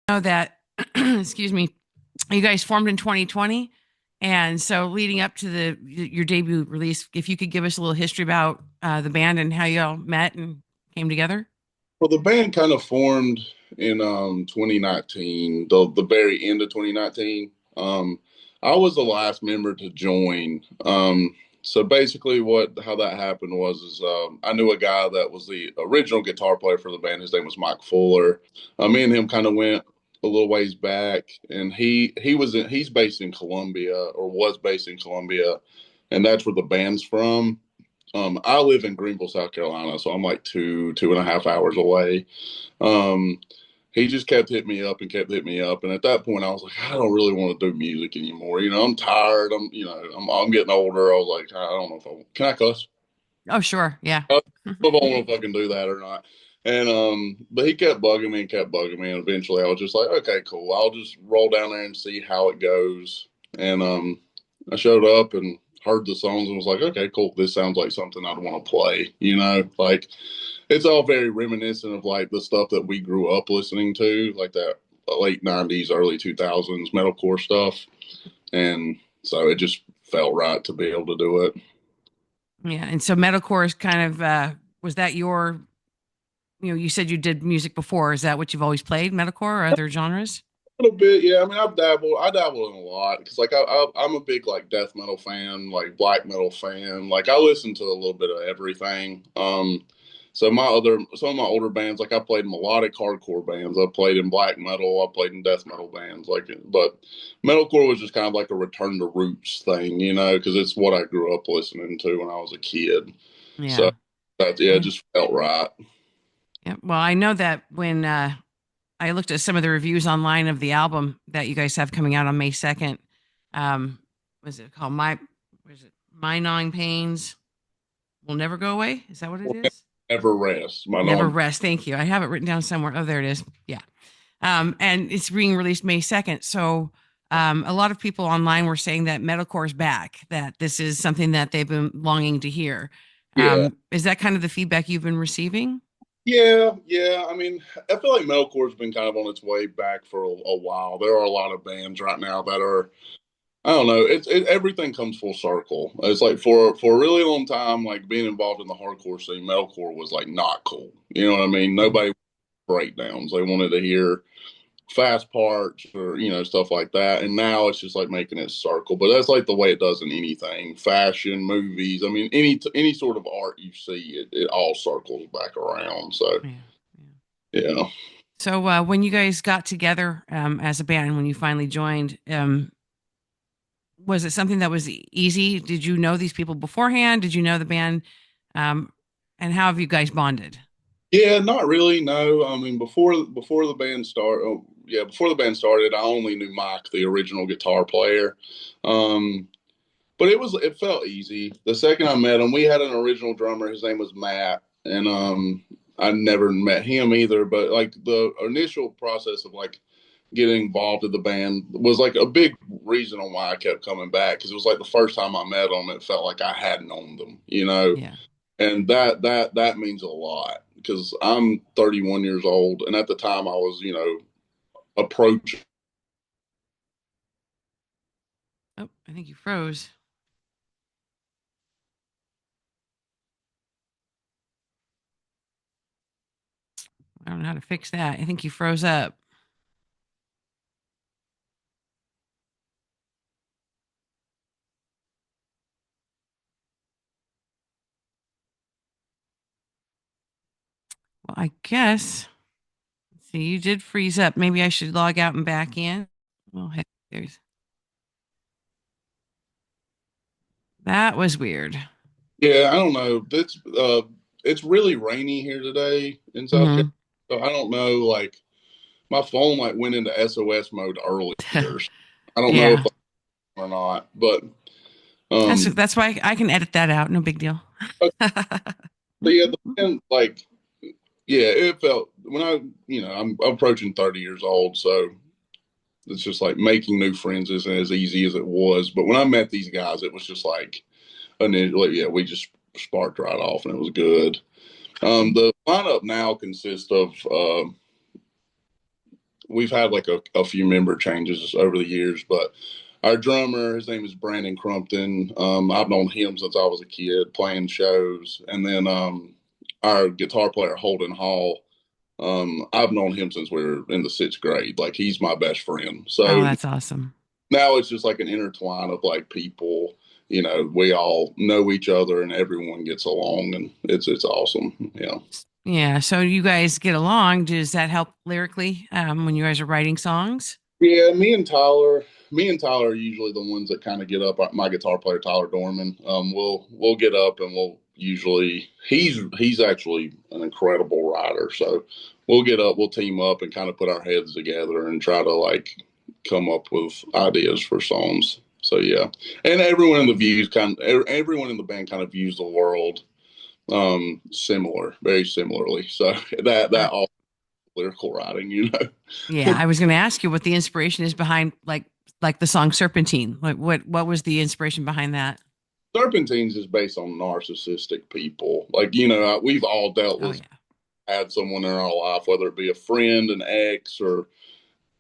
know that, excuse me, you guys formed in 2020. And so leading up to your debut release, if you could give us a little history about the band and how you all met and came together. Well, the band kind of formed in 2019, the very end of 2019. I was the last member to join. So basically, what how that happened was I knew a guy that was the original guitar player for the band. His name was Mike Fuller. Me and him kind of went a little ways back, and he's based in Columbia, or was based in Columbia, and that's where the band's from. I live in Greenville, South Carolina, so I'm like 2.5 hours away. Um, he just kept hitting me up and kept hitting me up, and at that point, I was like, I don't really want to do music anymore. I'm tired. I'm getting older. I was like, I don't know if can I cuss? Oh, sure. Yeah. I don't know if I can do that or not. And but he kept bugging me and kept bugging me, and eventually, I was just like, okay, cool. I'll just roll down there and see how it goes. And I showed up and heard the songs and was like, okay, cool. This sounds like something I'd want to play. Like it's all very reminiscent of like the stuff that we grew up listening to, like that late '90s, early 2000s metalcore stuff. And so it just felt right to be able to do it. Yeah. And so metalcore is kind of, was that you said you did music before. Is that what you've always played, metalcore or other genres? A little bit, yeah. I mean, I dabble in a lot because, like, I'm a big like death metal fan, like black metal fan. Like, I listen to a little bit of everything. So some of my older bands, like I played in melodic hardcore bands. I played in black metal. I played in death metal bands. But metalcore was just kind of like a return to roots thing, because it's what I grew up listening to when I was a kid. So Yeah. yeah, it Yeah. just felt right. Yeah. Well, I know that when I looked at some of the reviews online of the album that you guys have coming out on May 2nd. Um, was it called was it My Gnawing Pains Will Never Go Away? Is that what it is? Never rest. My Never mom. Rest. Thank you. I have it written down somewhere. Oh, there it is. Yeah. And it's being released May 2nd. So a lot of people online were saying that metalcore is back, that this is something that they've been longing to hear. Yeah. Is that kind of the feedback you've been receiving? Yeah, yeah. I mean, I feel like metalcore's been kind of on its way back for a while. There are a lot of bands right now that are, I don't know, everything comes full circle. It's like for a really long time, like being involved in the hardcore scene, metalcore was like not cool. You know what I mean? Mhm. Nobody breakdowns. They wanted to hear fast parts or stuff like that. And now it's just like making it circle. But that's like the way it does in anything, fashion, movies. I mean, any sort of art you see, it all circles back around. So Yeah. Yeah. yeah. So when you guys got together as a band, when you finally joined, was it something that was easy? Did you know these people beforehand? Did you know the band? Um, and how have you guys bonded? Yeah, not really. No, I mean before the band started. Oh, yeah, before the band started, I only knew Mike, the original guitar player. Um, but it felt easy. The second I met him, we had an original drummer. His name was Matt, and I never met him either. But like the initial process of like getting involved in the band was like a big reason on why I kept coming back because it was like the first time I met them, it felt like I had known them. Yeah. And that means a lot because I'm 31 years old, and at the time I was approaching. Oh, I think you froze. I don't know how to fix that. I think you froze up. Well, I guess. Let's see, you did freeze up. Maybe I should log out and back in. Well, heck, there's that was weird. Yeah, I don't know. It's really rainy here today in South Carolina, Hmm. so I don't know. Like my phone like went into SOS mode earlier. So I don't know if Yeah, that's or not, but that's um, that's why I can edit that out. No big deal. but yeah, the band, like yeah, it felt when I'm approaching 30 years old, so it's just like making new friends isn't as easy as it was. But when I met these guys, it was just like initially, yeah, we just sparked right off, and it was good. The lineup now consists of we've had like a few member changes over the years, but our drummer, his name is Brandon Crumpton. I've known him since I was a kid playing shows, and then our guitar player Holden Hall. I've known him since we were in the sixth grade. Like he's my best friend. Oh, So that's awesome. now it's just like an intertwine of like people. You know, we all know each other and everyone gets along, and it's awesome. Yeah. Yeah. So you guys get along. Does that help lyrically when you guys are writing songs? Yeah, me and Tyler are usually the ones that kind of get up. My guitar player Tyler Dorman, we'll get up and we'll usually he's actually an incredible writer. So we'll get up, we'll team up, and kind of put our heads together and try to like come up with ideas for songs. So yeah, and everyone in the band kind of views the world very similarly. So that Uh, all lyrical writing, you know. yeah, I was going to ask you what the inspiration is behind like the song Serpentine. Like what was the inspiration behind that? Serpentines is based on narcissistic people. Like, you know, we've all dealt Oh with, yeah. had someone in our life, whether it be a friend, an ex, or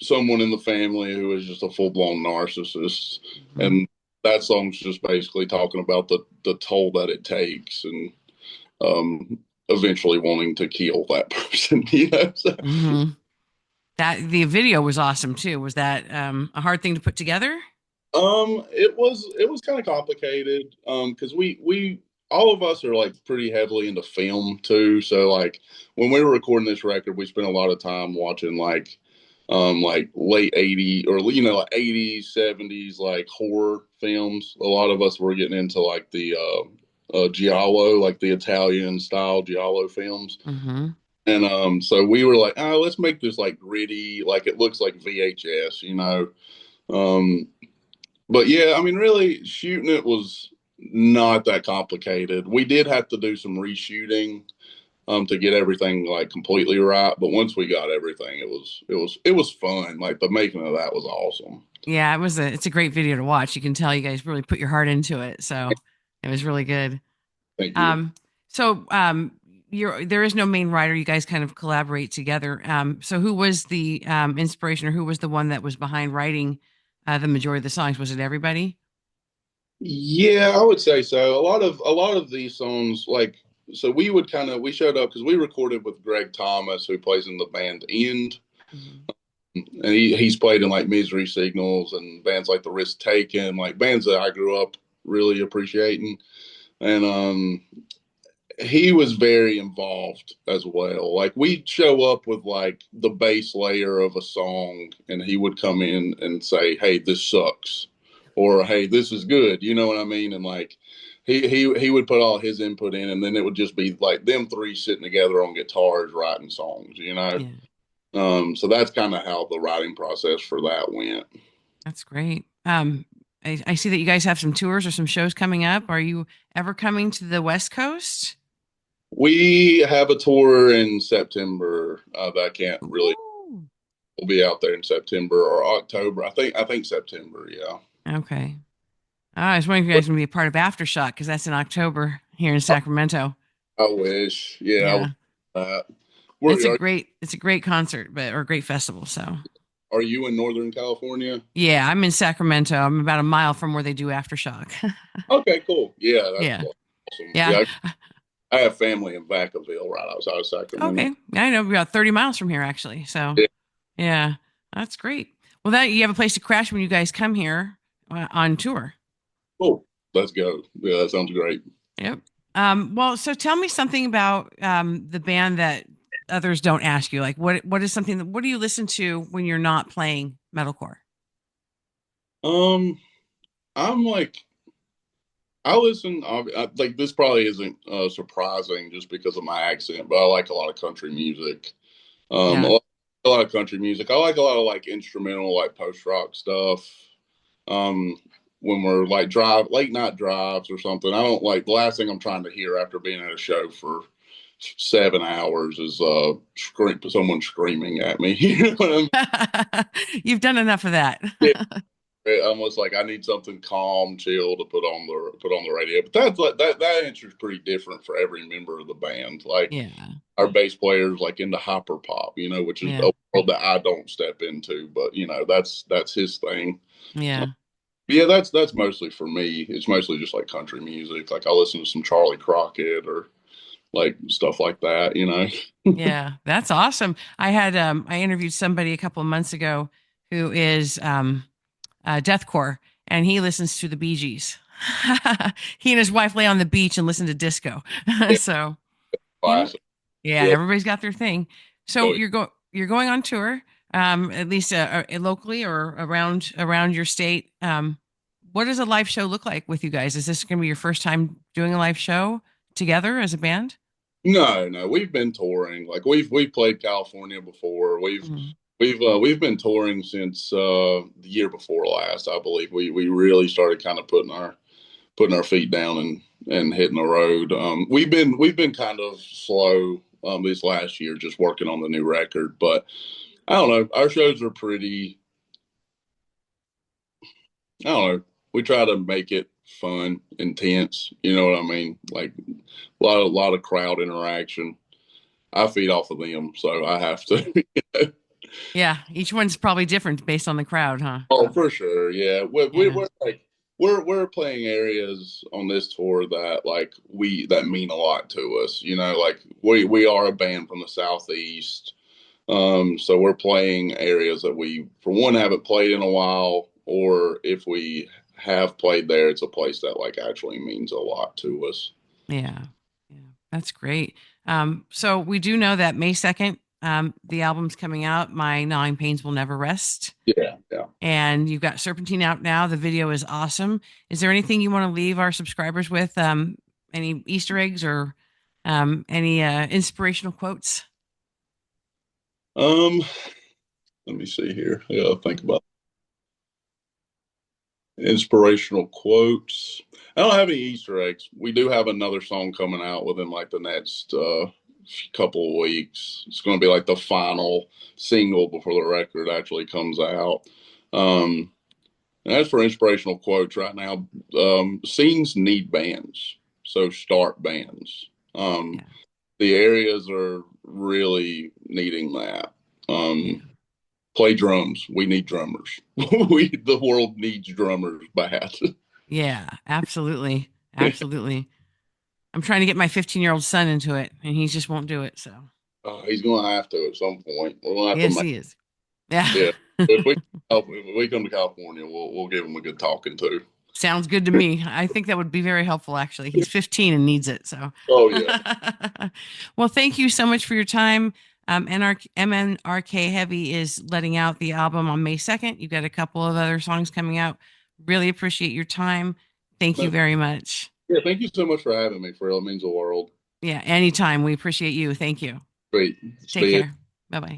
someone in the family who is just a full blown narcissist. Mhm. And that song's just basically talking about the toll that it takes and eventually wanting to kill that person, you know? So, Mhm. That the video was awesome too. Was that a hard thing to put together? it was kind of complicated because we all of us are like pretty heavily into film too. So like when we were recording this record, we spent a lot of time watching like late 80s or you know like 80s 70s like horror films. A lot of us were getting into like the giallo, like the Italian style giallo films. Mhm. And so we were like, oh, let's make this like gritty, like it looks like VHS, you know. Um, but yeah, I mean, really, shooting it was not that complicated. We did have to do some reshooting to get everything like completely right, but once we got everything, it was fun. Like the making of that was awesome. Yeah, it's a great video to watch. You can tell you guys really put your heart into it. So it was really good. Thank you. Um, so there is no main writer. You guys kind of collaborate together. So who was the inspiration, or who was the one that was behind writing the majority of the songs? Was it everybody? Yeah, I would say so. A lot of these songs, like so, we showed up because we recorded with Greg Thomas, who plays in the band End, Mhm. and he's played in like Misery Signals and bands like The Risk Taken, like bands that I grew up really appreciating. And he was very involved as well. Like we'd show up with like the base layer of a song, and he would come in and say, "Hey, this sucks," or "Hey, this is good." You know what I mean? And like he would put all his input in, and then it would just be like them three sitting together on guitars writing songs. You know. Yeah, So that's kind of how the writing process for that went. that's great. I see that you guys have some tours or some shows coming up. Are you ever coming to the West Coast? We have a tour in September that I can't really. Ooh. We'll be out there in September or October. I think September. Yeah. Okay. I was wondering if you guys would be a part of Aftershock because that's in October here in I, Sacramento. I wish. Yeah. I would. Yeah. Where It's a great concert, but or a great festival. So are you in Northern California? yeah, I'm in Sacramento. I'm about a mile from where they do Aftershock. Okay, cool. Yeah, that's Yeah. awesome. Yeah. Yeah, I have family in Vacaville, right outside of Sacramento. Okay. Yeah, I know about 30 miles from here actually. So Yeah, yeah, that's great. Well, that you have a place to crash when you guys come here on tour. cool. Let's go. Yeah, that sounds great. Yep. Well, so tell me something about the band that others don't ask you. Like, what is something that what do you listen to when you're not playing metalcore? Um, I'm like I listen. Like this probably isn't surprising just because of my accent, but I like a lot of country music. Um, a Yeah. lot, a lot of country music. I like a lot of like instrumental, like post rock stuff. Um, when we're like late night drives or something, I don't like the last thing I'm trying to hear after being at a show for 7 hours is someone screaming at me. You know what I mean? You've done enough of that. Yeah, almost like I need something calm, chill to put on the radio. But that's like that answer is pretty different for every member of the band. Like Yeah. our bass player's like into hyper pop, you know, which is Yeah. a world that I don't step into, but you know, that's his thing. Yeah. Yeah, that's mostly for me. It's mostly just like country music. Like I listen to some Charlie Crockett or like stuff like that, you know. Yeah. That's awesome. I interviewed somebody a couple of months ago who is deathcore, and he listens to the Bee Gees. He and his wife lay on the beach and listen to disco. Yeah, So, you know, classic. yeah, Yeah. everybody's got their thing. So So, you're going on tour, at least locally or around your state. What does a live show look like with you guys? Is this going to be your first time doing a live show together as a band? no, we've been touring. Like we've played California before. Mhm. We've been touring since the year before last, I believe. We really started kind of putting our feet down and hitting the road. We've been kind of slow this last year, just working on the new record. But I don't know. Our shows are pretty. I don't know. We try to make it fun, intense. You know what I mean? Like a lot of crowd interaction. I feed off of them, so I have to. Yeah, each one's probably different based on the crowd, huh? Oh, for sure. Yeah. Yeah, We're like we're playing areas on this tour that like we that mean a lot to us. You know, like we are a band from the southeast. So we're playing areas that we for one haven't played in a while, or if we have played there, it's a place that like actually means a lot to us. yeah, yeah. That's great. So we do know that May 2nd, the album's coming out. My Gnawing Pains Will Never Rest. Yeah, yeah. And you've got Serpentine out now. The video is awesome. Is there anything you want to leave our subscribers with? Any Easter eggs or any inspirational quotes? Um, Let me see here. Yeah, I'll think about inspirational quotes. I don't have any Easter eggs. We do have another song coming out within like the next couple of weeks. It's going to be like the final single before the record actually comes out. Um, and as for inspirational quotes right now, scenes need bands, so start bands. Yeah, The areas are really needing that. yeah, Play drums. We need drummers. The world needs drummers bad. yeah. Absolutely, absolutely. I'm trying to get my 15-year-old son into it, and he just won't do it. So He's going to have to at some point. We're going to have to yes, make he is. Yeah. it. If we come to California, we'll give him a good talking to. Sounds good to me. I think that would be very helpful, actually. He's 15 and needs it. So, Oh yeah, well, thank you so much for your time. MNRK Heavy is letting out the album on May 2nd. You've got a couple of other songs coming out. Really appreciate your time. Thank you no, very much. yeah. Thank you so much for having me. For it means the world. Yeah, anytime. We appreciate you. Thank you. Great. Take See you. care. Bye bye.